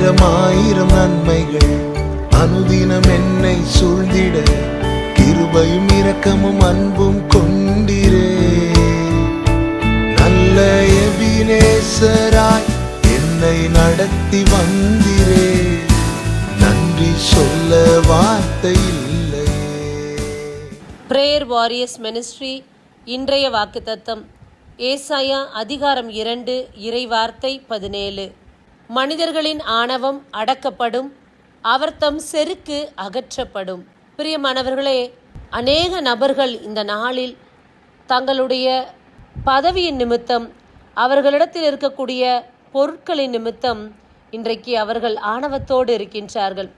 ஆயிரம் நன்மைகள் அனுதினம் என்னை சூழ்ந்திட கிருபையும் இரக்கமும் அன்பும் கொண்டிரே. நல்ல எபினேசராய் என்னை நடத்தி வந்திரே, நன்றி சொல்ல வார்த்தை இல்லை. பிரேயர் வாரியர்ஸ் மினிஸ்ட்ரி இன்றைய வாக்குத்தத்தம் ஏசாயா அதிகாரம் 2 இறைவார்த்தை 17. மனிதர்களின் ஆணவம் அடக்கப்படும், அவர் தம் செருக்கு அகற்றப்படும். பிரியமானவர்களே, அநேக நபர்கள் இந்த நாளில் தங்களுடைய பதவியின் நிமித்தம், அவர்களிடத்தில் இருக்கக்கூடிய பொருட்களின் நிமித்தம் இன்றைக்கு அவர்கள் ஆணவத்தோடு இருக்கின்றார்கள்.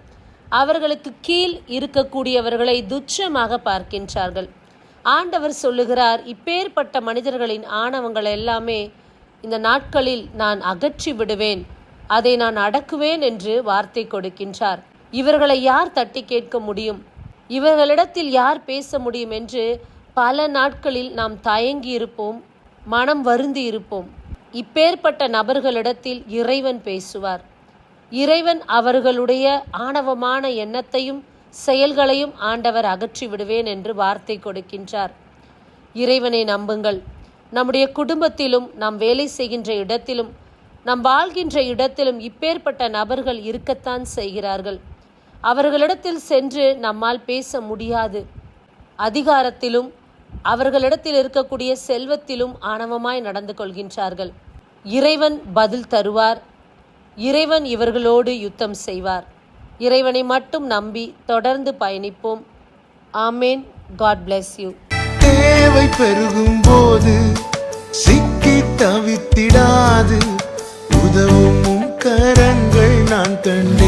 அவர்களுக்கு கீழ் இருக்கக்கூடியவர்களை துச்சமாக பார்க்கின்றார்கள். ஆண்டவர் சொல்லுகிறார், இப்பேற்பட்ட மனிதர்களின் ஆணவங்கள் எல்லாமே இந்த நாட்களில் நான் அகற்றி விடுவேன், அதை நான் அடக்குவேன் என்று வார்த்தை கொடுக்கின்றார். இவர்களை யார் தட்டி கேட்க முடியும், இவர்களிடத்தில் யார் பேச முடியும் என்று பல நாட்களில் நாம் தயங்கி இருப்போம், மனம் வருந்தி இருப்போம். இப்பேற்பட்ட நபர்களிடத்தில் இறைவன் பேசுவார். இறைவன் அவர்களுடைய ஆணவமான எண்ணத்தையும் செயல்களையும் ஆண்டவர் அகற்றி விடுவேன் என்று வார்த்தை கொடுக்கின்றார். இறைவனை நம்புங்கள். நம்முடைய குடும்பத்திலும், நாம் வேலை செய்கின்ற இடத்திலும், நாம் வாழ்கின்ற இடத்திலும் இப்பேற்பட்ட நபர்கள் இருக்கத்தான் செய்கிறார்கள். அவர்களிடத்தில் சென்று நம்மால் பேச முடியாது. அதிகாரத்திலும் அவர்களிடத்தில் இருக்கக்கூடிய செல்வத்திலும் ஆணவமாய் நடந்து கொள்கின்றார்கள். இறைவன் பதில் தருவார். இறைவன் இவர்களோடு யுத்தம் செய்வார். இறைவனை மட்டும் நம்பி தொடர்ந்து பயணிப்போம். ஆமேன். God bless you. தேவை பெருகும் போது சிக்கி தவித்திடாது, உதவும் கரங்கள் நான் கண்டு